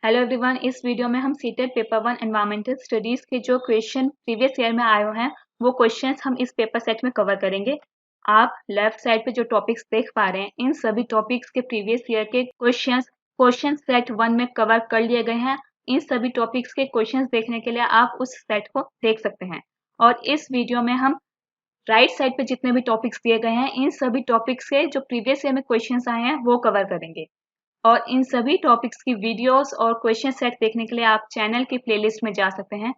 Hello everyone, इस video में हम सीटेट पेपर 1 एनवायरमेंटल स्टडीज के जो क्वेश्चन प्रीवियस ईयर में आए हुए हैं वो क्वेश्चंस हम इस पेपर सेट में कवर करेंगे। आप लेफ्ट साइड पे जो टॉपिक्स देख पा रहे हैं इन सभी टॉपिक्स के प्रीवियस ईयर के क्वेश्चन सेट 1 में कवर कर लिए गए हैं। इन सभी टॉपिक्स के क्वेश्चंस देखने के लिए आप उस सेट को देख सकते हैं। और इस वीडियो में हम राइट साइड पे जितने भी टॉपिक्स दिए गए हैं इन सभी टॉपिक्स के जो प्रीवियस ईयर में क्वेश्चंस आए हैं वो कवर करेंगे। और इन सभी टॉपिक्स की वीडियोस और क्वेश्चन सेट देखने के लिए आप चैनल की प्लेलिस्ट में जा सकते हैं,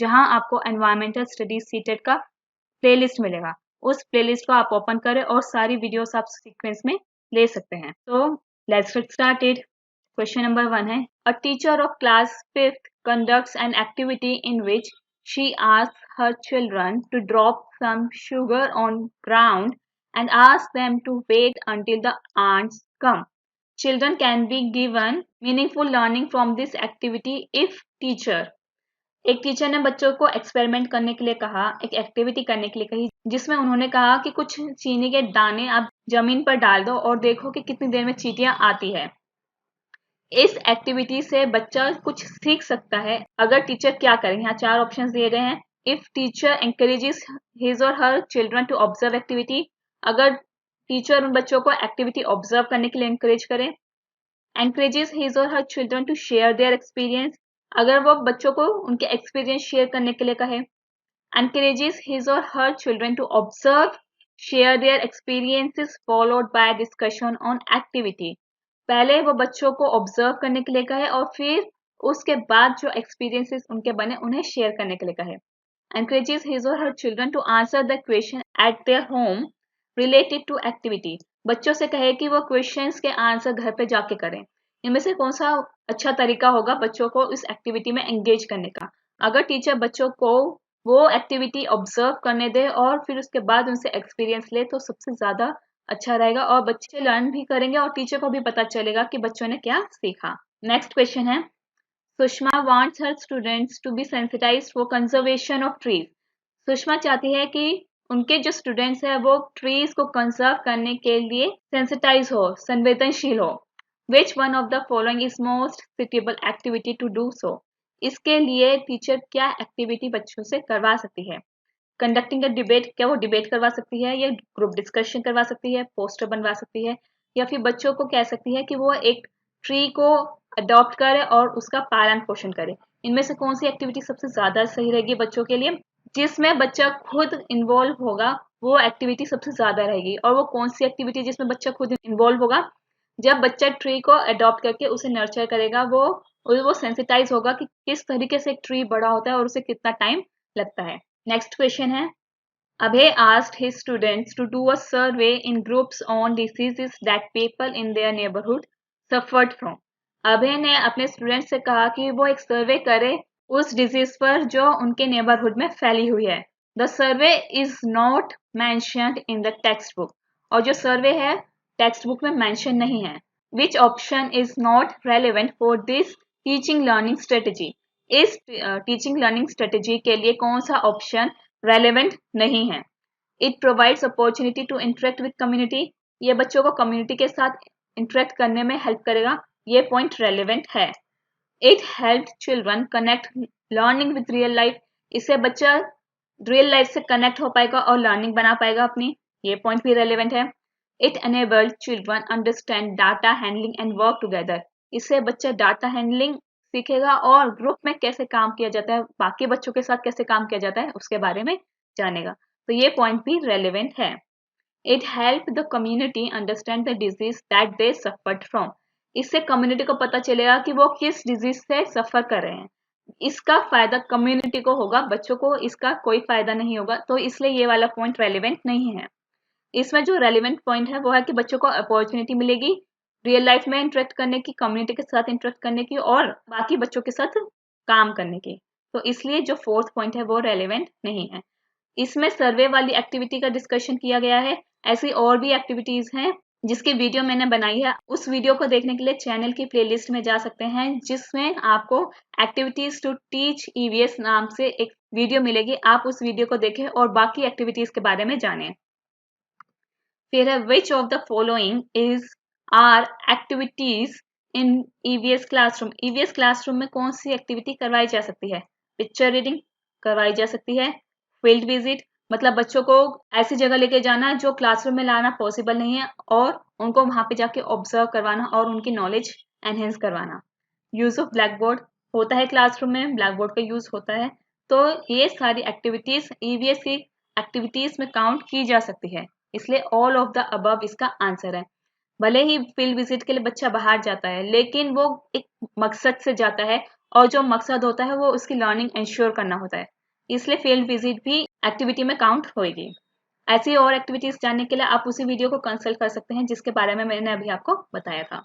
जहां आपको एनवायरमेंटल स्टडीज सीटेट का प्लेलिस्ट मिलेगा। उस प्लेलिस्ट को आप ओपन करें और सारी वीडियोस आप सीक्वेंस में ले सकते हैं। तो let's get started. Question number 1 है, a teacher of class 5th conducts an activity in which she asks her children to drop some sugar on ground and asks them to wait until the ants come. Children can be given meaningful learning from this activity if teacher। एक teacher ने बच्चों को experiment करने के लिए कहा, एक activity करने के लिए कही, जिसमें उन्होंने कहा कि कुछ चीनी के दाने आप जमीन पर डाल दो और देखो कि कितनी देर में चींटियां आती है। इस एक्टिविटी से बच्चा कुछ सीख सकता है अगर टीचर क्या करें। यहाँ 4 ऑप्शन दिए गए हैं। If teacher encourages his or her children to observe activity, अगर टीचर उन बच्चों को एक्टिविटी ऑब्जर्व करने के लिए एनकरेज करें। Encourages his or her children to share their experience, अगर वो बच्चों को उनके एक्सपीरियंस शेयर करने के लिए कहे। Encourages his or her children to observe share their experiences followed by discussion on activity, पहले वो बच्चों को ऑब्जर्व करने के लिए कहे और फिर उसके बाद जो एक्सपीरियंसेस उनके बने उन्हें शेयर करने के लिए कहे। Encourages his or her children to answer the question at their home related to activity, बच्चों से कहे कि वो क्वेश्चंस के आंसर घर पे जाके करें। इनमें से कौन सा अच्छा तरीका होगा बच्चों को इस एक्टिविटी में एंगेज करने का? अगर टीचर बच्चों को वो एक्टिविटी ऑब्जर्व करने दे और फिर उसके बाद उनसे एक्सपीरियंस ले तो सबसे ज्यादा अच्छा रहेगा और बच्चे लर्न भी करेंगे और टीचर को भी पता चलेगा कि बच्चों ने क्या सीखा। नेक्स्ट क्वेश्चन है, Sushma wants her students to be sensitised for conservation of trees. Sushma चाहती है कि उनके जो स्टूडेंट्स हैं वो ट्रीज को कंजर्व करने के लिए सेंसिटाइज हो, संवेदनशील हो। Which one of the following is most suitable activity to do so, इसके लिए टीचर क्या एक्टिविटी बच्चों से करवा सकती है? कंडक्टिंग अ डिबेट, क्या वो डिबेट करवा सकती है या ग्रुप डिस्कशन करवा सकती है, पोस्टर बनवा सकती है, या फिर बच्चों को कह सकती है कि वो एक ट्री को अडॉप्ट करे और उसका पालन पोषण करे। इनमें से कौन सी एक्टिविटी सबसे ज्यादा सही रहेगी बच्चों के लिए? जिसमें बच्चा खुद इन्वॉल्व होगा वो एक्टिविटी सबसे ज्यादा रहेगी। और वो कौन सी एक्टिविटी जिसमें बच्चा खुद इन्वॉल्व होगा? जब बच्चा ट्री को अडॉप्ट करके उसे नर्चर करेगा, वो सेंसिटाइज होगा कि किस तरीके से एक ट्री बड़ा होता है और उसे कितना टाइम लगता है। नेक्स्ट क्वेश्चन है, Abhay asked his students to do a survey in groups on diseases that people in their neighborhood suffered from. अभय ने अपने स्टूडेंट से कहा कि वो एक सर्वे करे उस डिजीज पर जो उनके नेबरहुड में फैली हुई है। The survey is not mentioned in the text book, और जो सर्वे है टेक्स्ट बुक में मेंशन नहीं है। Which option is not relevant for this teaching learning strategy, इस टीचिंग लर्निंग स्ट्रेटेजी के लिए कौन सा ऑप्शन रेलेवेंट नहीं है? It provides opportunity to interact with community, ये बच्चों को कम्युनिटी के साथ इंटरेक्ट करने में हेल्प करेगा, ये पॉइंट रेलेवेंट है। It help children connect learning with real life, इससे बच्चा रियल लाइफ से कनेक्ट हो पाएगा और लर्निंग बना पाएगा अपनी, ये पॉइंट भी रेलेवेंट है। It enabled children understand data handling and work together, इससे बच्चा डाटा हैंडलिंग सीखेगा और ग्रुप में कैसे काम किया जाता है, बाकी बच्चों के साथ कैसे काम किया जाता है उसके बारे में जानेगा, तो ये पॉइंट भी रेलेवेंट है। It help the community understand the disease that they suffered from, इससे कम्युनिटी को पता चलेगा कि वो किस डिजीज से सफर कर रहे हैं। इसका फायदा कम्युनिटी को होगा, बच्चों को इसका कोई फायदा नहीं होगा, तो इसलिए ये वाला पॉइंट रेलेवेंट नहीं है। इसमें जो रेलेवेंट पॉइंट है वो है कि बच्चों को अपॉर्चुनिटी मिलेगी रियल लाइफ में इंटरेक्ट करने की, कम्युनिटी के साथ इंटरेक्ट करने की और बाकी बच्चों के साथ काम करने की, तो इसलिए जो फोर्थ पॉइंट है वो रेलेवेंट नहीं है। इसमें सर्वे वाली एक्टिविटी का डिस्कशन किया गया है, ऐसी और भी एक्टिविटीज हैं जिसकी वीडियो मैंने बनाई है, उस वीडियो को देखने के लिए चैनल की प्लेलिस्ट में जा सकते हैं, जिसमें आपको एक्टिविटीज टू टीच ईवीएस नाम से एक वीडियो मिलेगी, आप उस वीडियो को देखें और बाकी एक्टिविटीज के बारे में जानें। फिर है, which of the following is are activities in EVS classroom? EVS classroom में कौन सी एक्टिविटी करवाई जा सकती है? पिक्चर रीडिंग करवाई जा सकती है। फील्ड विजिट मतलब बच्चों को ऐसी जगह लेके जाना जो क्लासरूम में लाना पॉसिबल नहीं है और उनको वहां पे जाके ऑब्जर्व करवाना और उनकी नॉलेज एनहेंस करवाना। यूज ऑफ ब्लैक बोर्ड होता है, क्लासरूम में ब्लैक बोर्ड का यूज होता है। तो ये सारी एक्टिविटीज ईवीएस की एक्टिविटीज में काउंट की जा सकती है, इसलिए ऑल ऑफ द अबव इसका आंसर है। भले ही फील्ड विजिट के लिए बच्चा बाहर जाता है लेकिन वो एक मकसद से जाता है और जो मकसद होता है वो उसकी लर्निंग इंश्योर करना होता है, इसलिए फील्ड विजिट भी एक्टिविटी में काउंट होगी। ऐसी और एक्टिविटीज जानने के लिए आप उसी वीडियो को कंसल्ट कर सकते हैं जिसके बारे में मैंने अभी आपको बताया था।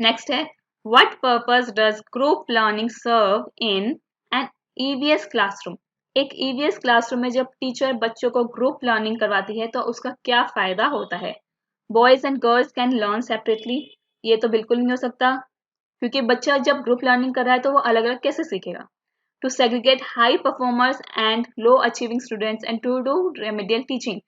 नेक्स्ट है, what purpose does group learning serve in an EVS classroom? एक ईवीएस क्लासरूम में जब टीचर बच्चों को ग्रुप लर्निंग करवाती है तो उसका क्या फायदा होता है? Boys and girls can learn separately, ये तो बिल्कुल नहीं हो सकता क्योंकि बच्चा जब ग्रुप लर्निंग कर रहा है तो वो अलग अलग कैसे सीखेगा। To segregate high performers and low achieving students and to do remedial teaching,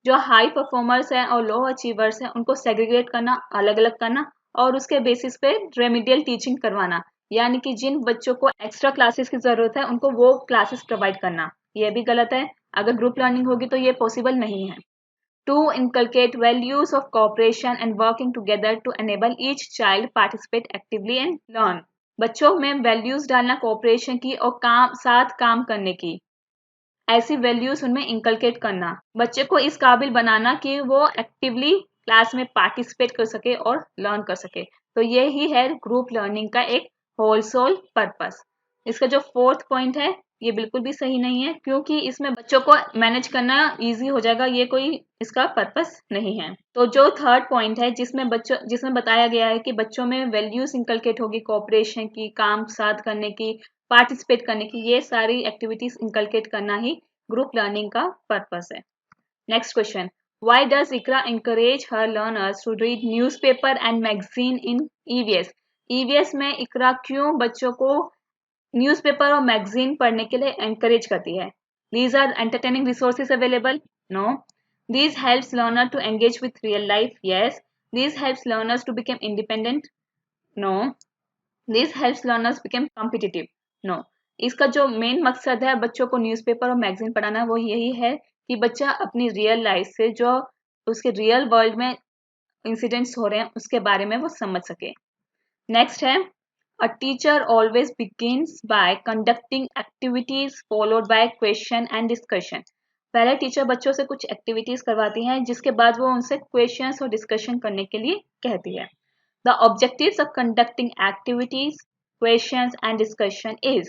जो हाई परफॉर्मर्स हैं और लो अचीवर्स हैं उनको सेग्रीगेट करना, अलग अलग करना और उसके बेसिस पे रेमेडियल टीचिंग करवाना, यानी कि जिन बच्चों को एक्स्ट्रा क्लासेस की जरूरत है उनको वो क्लासेस प्रोवाइड करना, ये भी गलत है। अगर ग्रुप लर्निंग होगी तो ये पॉसिबल नहीं है। To inculcate values of cooperation and working together to enable each child participate actively and learn. बच्चों में वैल्यूज डालना कोऑपरेशन की और साथ काम करने की, ऐसी वैल्यूज उनमें इंकलकेट करना, बच्चे को इस काबिल बनाना कि वो एक्टिवली क्लास में पार्टिसिपेट कर सके और लर्न कर सके। तो ये ही है ग्रुप लर्निंग का एक होल सोल पर्पस। इसका जो फोर्थ पॉइंट है ये बिल्कुल भी सही नहीं है क्योंकि इसमें बच्चों को मैनेज करना इजी हो जाएगा, ये कोई इसका पर्पस नहीं है। तो जो थर्ड पॉइंट है जिसमें बताया गया है कि बच्चों में वैल्यूज इंकलकेट होगी, कोऑपरेशन की, काम साथ करने की, पार्टिसिपेट करने की, ये सारी एक्टिविटीज इंकलकेट करना ही ग्रुप लर्निंग का पर्पस है। Next question, why does Iqra encourage her learners to read newspaper and magazine in EVS? EVS में इकरा क्यों बच्चों को न्यूज़पेपर और मैगजीन पढ़ने के लिए एनकरेज करती है? These are entertaining resources available? No. These helps learner to engage with real life? Yes. These helps learners to become independent? No. These helps learners become competitive? No. इसका जो main मकसद है बच्चों को न्यूज़पेपर और magazine पढ़ाना वो यही है कि बच्चा अपनी रियल लाइफ से जो उसके रियल वर्ल्ड में इंसिडेंट्स हो रहे हैं उसके बारे में वो समझ सके। नेक्स्ट है, a teacher always begins by conducting activities followed by question and discussion. पहले टीचर बच्चों से कुछ एक्टिविटीज करवाती हैं जिसके बाद वो उनसे क्वेश्चंस और डिस्कशन करने के लिए कहती है। The objectives of conducting activities, questions and discussion is,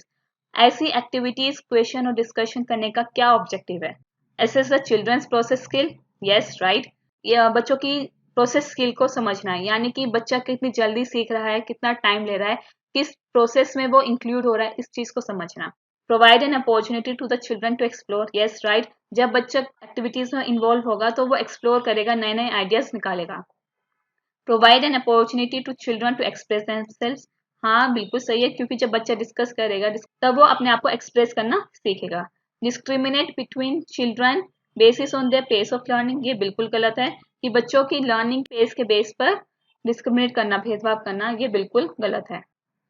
ऐसी एक्टिविटीज, क्वेश्चन और डिस्कशन करने का क्या ऑब्जेक्टिव है? Assess the children's process skill? Yes, right. ये बच्चों की प्रोसेस स्किल को समझना है, यानी कि बच्चा कितनी जल्दी सीख रहा है, कितना टाइम ले रहा है, किस प्रोसेस में वो इंक्लूड हो रहा है, इस चीज को समझना। Provide an opportunity to the children to explore? Yes, right. जब बच्चा एक्टिविटीज में इन्वॉल्व होगा तो वो एक्सप्लोर करेगा, नए नए आइडियाज निकालेगा। Provide an opportunity to children to express themselves? हाँ, बिल्कुल सही है, क्योंकि जब बच्चा डिस्कस करेगा तब वो अपने आप को एक्सप्रेस करना सीखेगा। Discriminate between children basis on their pace of learning? ये बिल्कुल गलत है कि बच्चों की लर्निंग पेस के बेस पर डिस्क्रिमिनेट करना, भेदभाव करना, ये बिल्कुल गलत है।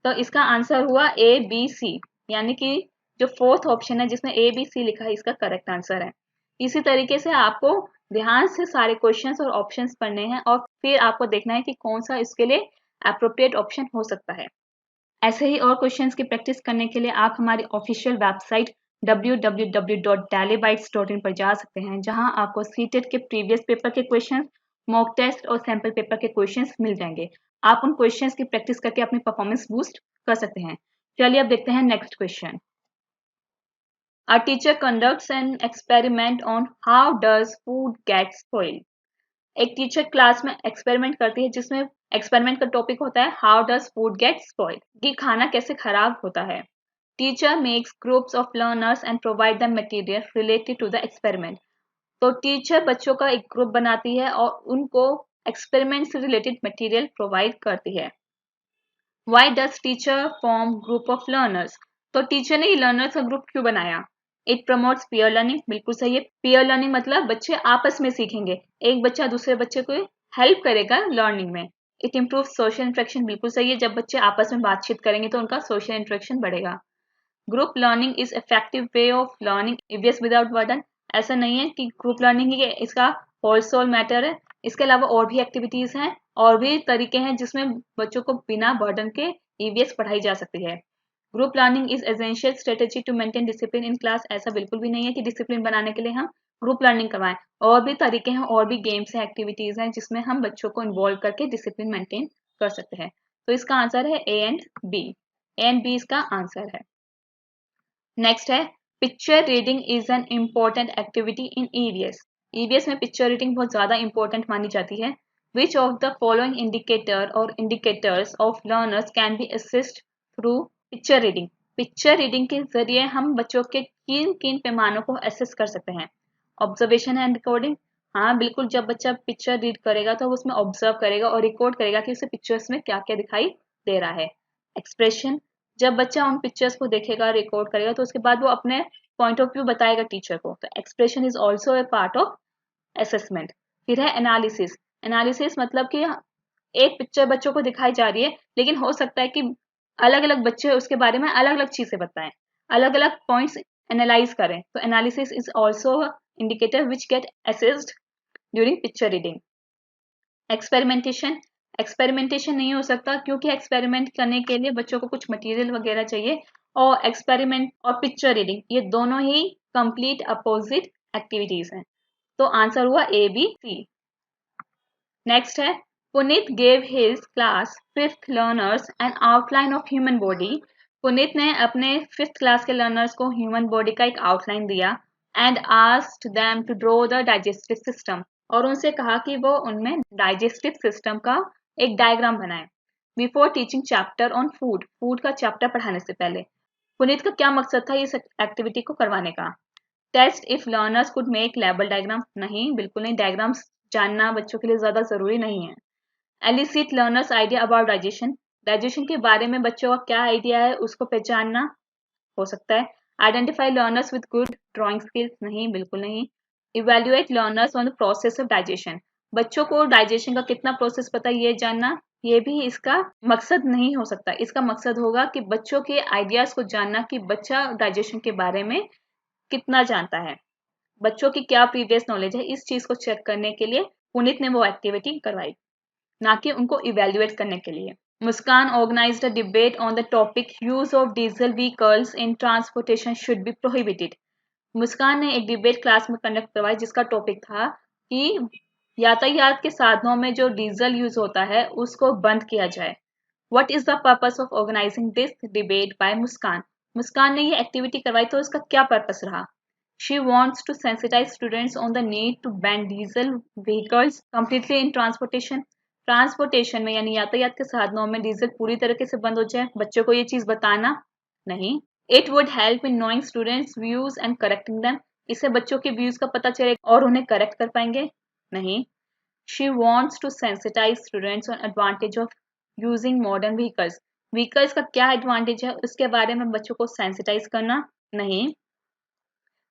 तो इसका आंसर हुआ ए बी सी, यानी कि जो फोर्थ ऑप्शन है जिसमें ए बी सी लिखा है इसका करेक्ट आंसर है। इसी तरीके से आपको ध्यान से सारे क्वेश्चंस और ऑप्शंस पढ़ने हैं और फिर आपको देखना है कि कौन सा इसके लिए अप्रोप्रिएट ऑप्शन हो सकता है। ऐसे ही और क्वेश्चंस की प्रैक्टिस करने के लिए आप हमारी ऑफिशियल वेबसाइट www.dailybytes.in पर जा सकते हैं, जहां आपको सीटेट के प्रीवियस पेपर के क्वेश्चंस, मॉक टेस्ट और सैंपल पेपर के क्वेश्चंस मिल जाएंगे। आप उन क्वेश्चंस की प्रैक्टिस करके अपनी परफॉर्मेंस बूस्ट कर सकते हैं। चलिए अब देखते हैं next question. A teacher conducts an experiment on how does food get spoiled. एक टीचर क्लास में एक्सपेरिमेंट करती है जिसमें एक्सपेरिमेंट का टॉपिक होता है how does food get spoiled, कि खाना कैसे खराब होता है। Teacher makes groups of learners and provide the material related to the experiment. तो टीचर बच्चों का एक ग्रुप बनाती है और उनको एक्सपेरिमेंट से रिलेटेड मटेरियल प्रोवाइड करती है। Why does teacher form group of learners? तो टीचर ने लर्नर्स का ग्रुप क्यों बनाया? इट प्रमोट्स पीयर लर्निंग, बिल्कुल सही है। पीयर लर्निंग मतलब बच्चे आपस में सीखेंगे, एक बच्चा दूसरे बच्चे को हेल्प करेगा लर्निंग में। इट इम्प्रूव सोशल इंटरेक्शन, बिल्कुल सही है। जब बच्चे आपस में बातचीत करेंगे तो उनका सोशल इंटरेक्शन बढ़ेगा। Group learning is effective way of learning EVS without burden. ऐसा नहीं है कि ग्रुप लर्निंग ही इसका होल सोल मैटर है, इसके अलावा और भी एक्टिविटीज हैं और भी तरीके हैं जिसमें बच्चों को बिना बर्डन के ईवीएस पढ़ाई जा सकती है। Group learning is essential strategy to maintain discipline in class. ऐसा बिल्कुल भी नहीं है कि डिसिप्लिन बनाने के लिए हम ग्रुप लर्निंग करवाएं, और भी तरीके हैं, और भी गेम्स हैं, एक्टिविटीज हैं जिसमें हम बच्चों को इन्वॉल्व करके डिसिप्लिन मेंटेन कर सकते हैं। तो इसका आंसर है A and B. A and B इसका आंसर है। नेक्स्ट है picture reading is an important activity in EVS. EVS में पिक्चर रीडिंग बहुत ज्यादा इंपॉर्टेंट मानी जाती है। Which of the following indicator और indicators of learners can be assist through picture reading. Picture reading के जरिए हम बच्चों के किन किन पैमानों को असेस कर सकते हैं। ऑब्जर्वेशन एंड रिकॉर्डिंग, हाँ बिल्कुल, जब बच्चा पिक्चर रीड करेगा तो वो उसमें ऑब्जर्व करेगा और रिकॉर्ड करेगा कि उसे पिक्चर्स में क्या क्या दिखाई दे रहा है। एक्सप्रेशन, जब बच्चा उन पिक्चर्स को देखेगा, रिकॉर्ड करेगा तो उसके बाद वो अपने पॉइंट ऑफ व्यू बताएगा टीचर को। तो expression is also a part of assessment. फिर है एनालिसिस। एनालिसिस मतलब कि एक पिक्चर बच्चों को दिखाई जा रही है, लेकिन हो सकता है कि अलग अलग बच्चे उसके बारे में अलग अलग चीजें बताएं, अलग अलग पॉइंट्स एनालाइज करें। तो analysis is also indicator which get assessed during picture reading. Experimentation, experimentation नहीं हो सकता क्योंकि एक्सपेरिमेंट करने के लिए बच्चों को कुछ मटेरियल वगैरह चाहिए, और एक्सपेरिमेंट और पिक्चर रीडिंग ये दोनों ही कंप्लीट अपोजिट एक्टिविटीज हैं। तो आंसर हुआ ए बी सी। नेक्स्ट है Puneet gave his class fifth learners an outline of human body. Puneet ने अपने फिफ्थ क्लास के लर्नर्स को ह्यूमन बॉडी का एक आउटलाइन दिया and asked them to draw the digestive system, और उनसे कहा कि वो उनमें डाइजेस्टिव सिस्टम का एक डायग्राम बनाए। Before teaching chapter on food, food का चैप्टर पढ़ाने से पहले पुनीत का क्या मकसद था इस एक्टिविटी को करवाने का। Test if learners could make label diagram, नहीं बिल्कुल नहीं, डायग्राम्स जानना बच्चों के लिए ज्यादा जरूरी नहीं है। Elicit learners idea about digestion, digestion के बारे में बच्चों का क्या आइडिया है उसको पहचानना हो सकता है। Identify learners with good drawing skills, नहीं बिल्कुल नहीं। Evaluate learners on the process of digestion, बच्चों को डाइजेशन का कितना प्रोसेस पता है ये जानना, ये भी इसका मकसद नहीं हो सकता। इसका मकसद होगा कि बच्चों के आइडियाज को जानना कि बच्चा डाइजेशन के बारे में कितना जानता है, बच्चों की क्या प्रीवियस नॉलेज है, इस चीज को चेक करने के लिए पुनीत ने वो एक्टिविटी करवाई, ना कि उनको इवेल्युएट करने के लिए। Muskan organised a debate on the topic use of diesel vehicles in transportation should be prohibited. Muskan ने एक डिबेट क्लास में कंडक्ट करवाई जिसका टॉपिक था कि यातायात के साधनों में जो डीजल यूज होता है उसको बंद किया जाए। What is the purpose of organising this debate by Muskan. Muskan ने ये एक्टिविटी करवाई तो उसका क्या पर्पस रहा। She wants to sensitize students on the need to ban diesel vehicles completely in transportation. Transportation में यानी यातायात के साधनों में डीजल पूरी तरीके से बंद हो जाए, बच्चों को ये चीज बताना नहीं। It would help in knowing students views and correcting them, इससे बच्चों के व्यूज का पता चलेगा और उन्हें करेक्ट कर पाएंगे नहीं। She wants to sensitize students on advantage of using modern vehicles. Vehicles का क्या एडवांटेज है उसके बारे में बच्चों को सेंसिटाइज करना नहीं।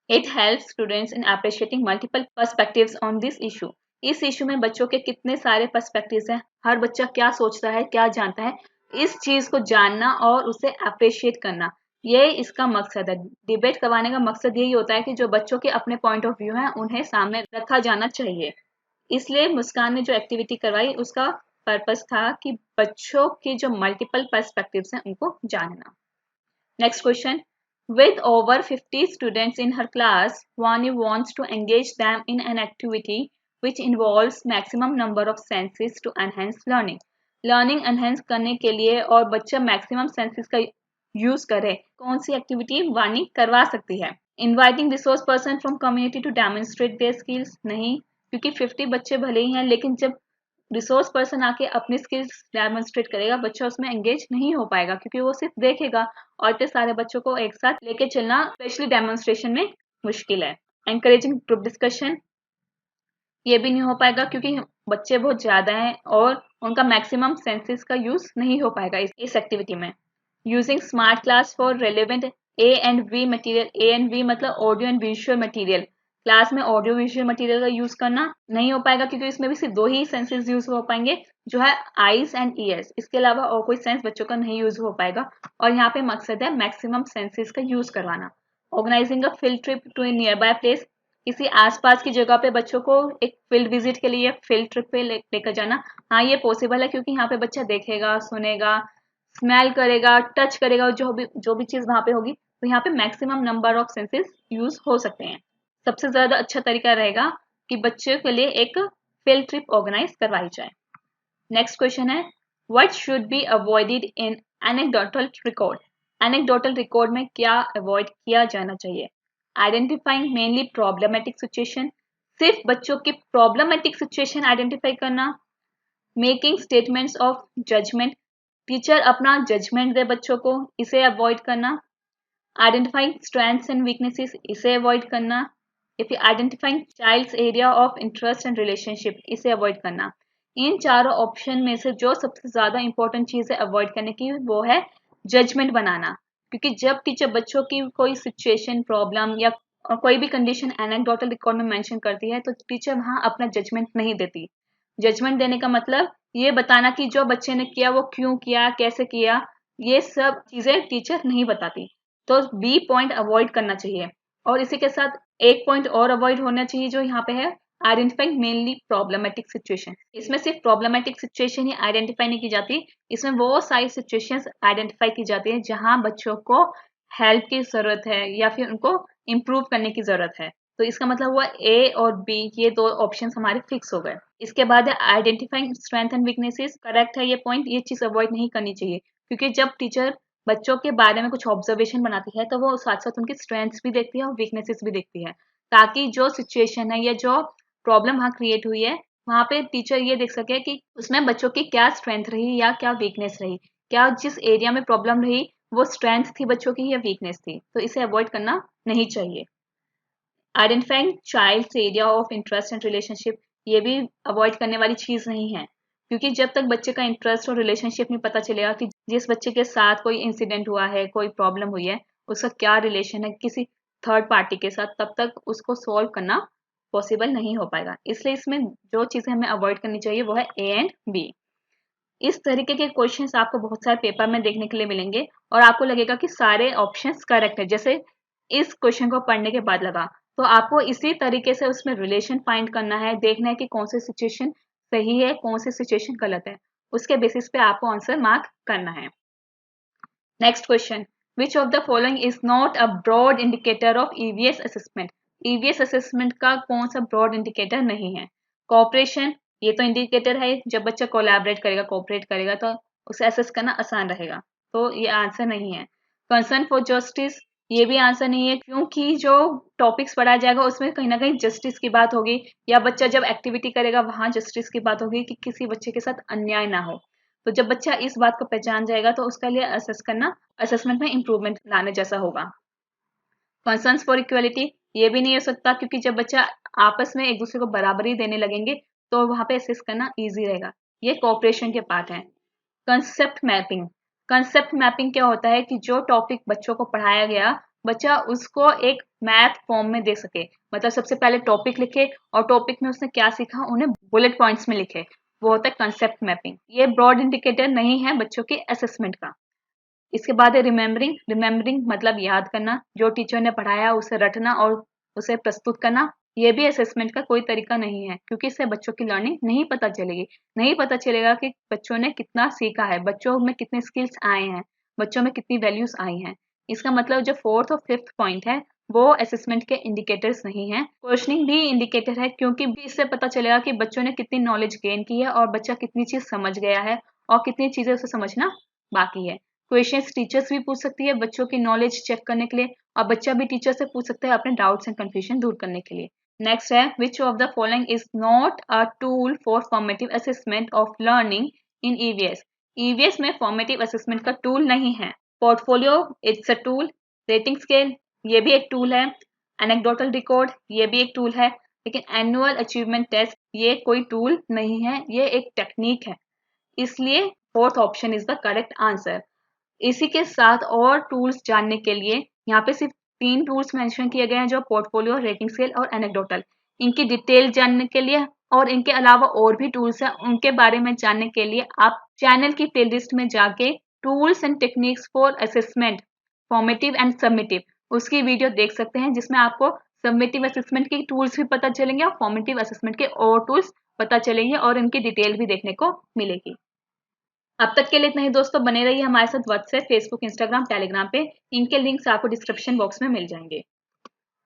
It helps students in appreciating multiple perspectives on this issue. इस इशू में बच्चों के कितने सारे पर्सपेक्टिव्स हैं, हर बच्चा क्या सोचता है, क्या जानता है, इस चीज को जानना और उसे अप्रिशिएट करना, ये इसका मकसद है। डिबेट करवाने का मकसद यही होता है कि जो बच्चों के अपने पॉइंट ऑफ व्यू हैं उन्हें सामने रखा जाना चाहिए। इसलिए मुस्कान ने जो एक्टिविटी करवाई उसका पर्पस था कि बच्चों के जो मल्टीपल पर्सपेक्टिव्स हैं उनको जानना। Next question, with over 50 students in her class, Vani wants to engage them in an activity which involves maximum number of senses to enhance learning. Learning enhance करने के लिए और बच्चा maximum senses का use करे, कौन सी एक्टिविटी वानी करवा सकती है। Inviting resource person from community to demonstrate their skills, नहीं, क्योंकि 50 बच्चे भले ही हैं लेकिन जब रिसोर्स पर्सन आके अपनी स्किल्स डेमोन्स्ट्रेट करेगा बच्चा उसमें एंगेज नहीं हो पाएगा क्योंकि वो सिर्फ देखेगा और इतने सारे बच्चों को एक साथ लेके चलना स्पेशली डेमोन्स्ट्रेशन में मुश्किल है। एनकरेजिंग ग्रुप डिस्कशन, ये भी नहीं हो पाएगा क्योंकि बच्चे बहुत ज्यादा हैं और उनका मैक्सिमम सेंसेस का यूज नहीं हो पाएगा इस एक्टिविटी में। Using smart class for relevant A and V material, A and V मतलब audio and visual material, class में ऑडियो विजुअल मटेरियल का यूज करना नहीं हो पाएगा क्योंकि इसमें भी सिर्फ दो ही सेंसेस यूज हो पाएंगे, जो है आईज एंड ईयर्स, इसके अलावा और कोई सेंस बच्चों का नहीं यूज हो पाएगा। और यहाँ पे मकसद है मैक्सिमम सेंसेस का यूज करवाना। Organising a field trip to a nearby place, किसी आसपास की जगह पे बच्चों को एक फील्ड विजिट के लिए फील्ड ट्रिप पे लेकर जाना। हाँ, ये पॉसिबल है क्योंकि यहाँ पे बच्चा देखेगा, सुनेगा, स्मेल करेगा, टच करेगा, जो भी चीज वहां पे होगी, तो यहाँ पे maximum number of senses use हो सकते हैं। सबसे ज्यादा अच्छा तरीका रहेगा कि बच्चों के लिए एक फील्ड ट्रिप ऑर्गेनाइज करवाई जाए। नेक्स्ट क्वेश्चन है, what should be avoided in anecdotal record. Anecdotal record में क्या अवॉइड किया जाना चाहिए? आइडेंटिफाइंग मेनली प्रॉब्लमेटिक सिचुएशन, सिर्फ बच्चों की प्रॉब्लमेटिक सिचुएशन आइडेंटिफाई करना। Making statements of judgement, teacher अपना जजमेंट दे बच्चों को, इसे अवॉइड करना। आइडेंटिफाइंग स्ट्रेंथ्स एंड वीकनेसेस, इसे अवॉइड करना। या फिर identifying child's area of interest and relationship, इसे अवॉइड करना। इन चारों ऑप्शन में से जो सबसे ज्यादा इंपॉर्टेंट चीज है अवॉइड करने की, वो है जजमेंट बनाना। क्योंकि जब टीचर बच्चों की कोई सिचुएशन, प्रॉब्लम या कोई भी कंडीशन एनेक्डोटल रिकॉर्ड में मेंशन करती है, तो टीचर वहां अपना जजमेंट नहीं देती। जजमेंट देने का मतलब ये बताना कि जो बच्चे ने किया वो क्यों किया, कैसे किया, ये सब चीजें टीचर नहीं बताती। तो बी पॉइंट अवॉइड करना चाहिए। और इसी के साथ एक पॉइंट और अवॉइड होना चाहिए जो यहाँ पे है, आइडेंटिफाइंग मेनली प्रॉब्लमेटिक सिचुएशन। इसमें सिर्फ प्रॉब्लमेटिक सिचुएशन ही आइडेंटिफाई नहीं की जाती, इसमें वो सारी सिचुएशंस आइडेंटिफाई की जाती है जहां बच्चों को हेल्प की जरूरत है या फिर उनको इम्प्रूव करने की जरूरत है। तो इसका मतलब हुआ ए और बी, ये दो ऑप्शंस हमारे फिक्स हो गए। इसके बाद है identifying strength and weaknesses, correct है ये पॉइंट, ये चीज अवॉइड नहीं करनी चाहिए। क्योंकि जब टीचर बच्चों के बारे में कुछ ऑब्जर्वेशन बनाती है तो वो साथ साथ उनकी स्ट्रेंथ्स भी देखती है और वीकनेसेस भी देखती है, ताकि जो सिचुएशन है या जो प्रॉब्लम वहाँ क्रिएट हुई है, वहाँ पे टीचर ये देख सके कि उसमें बच्चों की क्या स्ट्रेंथ रही या क्या वीकनेस रही, क्या जिस एरिया में प्रॉब्लम रही वो स्ट्रेंथ थी बच्चों की या वीकनेस थी। तो इसे अवॉइड करना नहीं चाहिए। Identifying child's area of interest and relationship, ये भी अवॉइड करने वाली चीज नहीं है। क्योंकि जब तक बच्चे का इंटरेस्ट और रिलेशनशिप नहीं पता चलेगा कि जिस बच्चे के साथ कोई इंसिडेंट हुआ है, कोई प्रॉब्लम हुई है, उसका क्या रिलेशन है किसी थर्ड पार्टी के साथ, तब तक उसको सॉल्व करना पॉसिबल नहीं हो पाएगा। इसलिए इसमें जो चीजें हमें अवॉइड करनी चाहिए वो है ए एंड बी। इस तरीके के क्वेश्चंस आपको बहुत सारे पेपर में देखने के लिए मिलेंगे और आपको लगेगा कि सारे ऑप्शंस करेक्ट है, जैसे इस क्वेश्चन को पढ़ने के बाद लगा। तो आपको इसी तरीके से उसमें रिलेशन फाइंड करना है, देखना है कि कौन सी सिचुएशन सही है, कौन सी सिचुएशन गलत है, उसके बेसिस पे आपको आंसर मार्क करना है। Next question, which of the following is not a broad indicator of EVS assessment. EVS assessment का कौन सा ब्रॉड इंडिकेटर नहीं है? कोऑपरेशन, ये तो इंडिकेटर है, जब बच्चा कोलैबोरेट करेगा, कोऑपरेट करेगा तो उसे असेस करना आसान रहेगा, तो ये आंसर नहीं है। कंसर्न फॉर जस्टिस, ये भी आंसर नहीं है, क्योंकि जो टॉपिक्स पढ़ाया जाएगा उसमें कहीं ना कहीं जस्टिस की बात होगी, या बच्चा जब एक्टिविटी करेगा वहां जस्टिस की बात होगी कि किसी बच्चे के साथ अन्याय ना हो। तो जब बच्चा इस बात को पहचान जाएगा तो उसके लिए असेस करना असेसमेंट में इंप्रूवमेंट लाने जैसा होगा। कंसर्न्स फॉर इक्वलिटी, ये भी नहीं हो सकता, क्योंकि जब बच्चा आपस में एक दूसरे को बराबरी देने लगेंगे तो वहां पे असेस करना इजी रहेगा। ये कोऑपरेशन के पार्ट है। कंसेप्ट मैपिंग, कंसेप्ट मैपिंग क्या होता है कि जो टॉपिक बच्चों को पढ़ाया गया, बच्चा उसको एक मैप फॉर्म में दे सके। मतलब सबसे पहले टॉपिक लिखे और टॉपिक में उसने क्या सीखा उन्हें बुलेट पॉइंट्स में लिखे, वो होता है कंसेप्ट मैपिंग। ये ब्रॉड इंडिकेटर नहीं है बच्चों के असेसमेंट का। इसके बाद है रिमेम्बरिंग, रिमेम्बरिंग मतलब याद करना, जो टीचर ने पढ़ाया उसे रटना और उसे प्रस्तुत करना। ये भी असेसमेंट का कोई तरीका नहीं है, क्योंकि इससे बच्चों की लर्निंग नहीं पता चलेगी, नहीं पता चलेगा कि बच्चों ने कितना सीखा है, बच्चों में कितने स्किल्स आए हैं, बच्चों में कितनी वैल्यूज आई हैं। इसका मतलब जो फोर्थ और फिफ्थ पॉइंट है वो असेसमेंट के इंडिकेटर्स नहीं है। क्वेश्चनिंग भी इंडिकेटर है, क्योंकि इससे पता चलेगा कि बच्चों ने कितनी नॉलेज गेन की है और बच्चा कितनी चीज समझ गया है और कितनी चीजें उसे समझना बाकी है। क्वेश्चंस टीचर्स भी पूछ सकती है बच्चों की नॉलेज चेक करने के लिए, और बच्चा भी टीचर से पूछ सकता है अपने डाउट्स एंड कंफ्यूजन दूर करने के लिए। नेक्स्ट है, which of the following is not a tool for formative assessment of learning in EVS. EVS में फॉर्मेटिव असेसमेंट का टूल नहीं है। Portfolio, it's a tool. Rating scale, ये भी एक टूल है। एनेक्डोटल रिकॉर्ड, ये भी एक टूल है। लेकिन एनुअल अचीवमेंट टेस्ट ये कोई टूल नहीं है, ये एक टेक्निक है। इसलिए fourth option is the correct answer. इसी के साथ और टूल्स जानने के लिए यहाँ पे सिर्फ 3 टूल्स मेंशन किए गए हैं, जो पोर्टफोलियो, रेटिंग स्केल और एनेक्डोटल। इनकी डिटेल जानने के लिए और इनके अलावा और भी टूल्स हैं, उनके बारे में जानने के लिए आप चैनल की प्लेलिस्ट में जाके tools and techniques for assessment formative and submissive उसकी वीडियो देख सकते हैं, जिसमें आपको सबमिटिव असेसमेंट के टूल्स भी पता चलेंगे और फॉर्मेटिव असेसमेंट के और टूल्स पता चलेंगे और इनकी डिटेल भी देखने को मिलेगी। अब तक के लिए इतना ही दोस्तों, बने रहिए हमारे साथ व्हाट्सएप, फेसबुक, इंस्टाग्राम, टेलीग्राम पे। इनके लिंक्स आपको डिस्क्रिप्शन बॉक्स में मिल जाएंगे।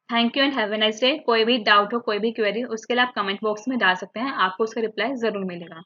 Thank you and have a nice day. कोई भी डाउट हो, कोई भी क्वेरी, उसके लिए आप कमेंट बॉक्स में डाल सकते हैं, आपको उसका रिप्लाई जरूर मिलेगा।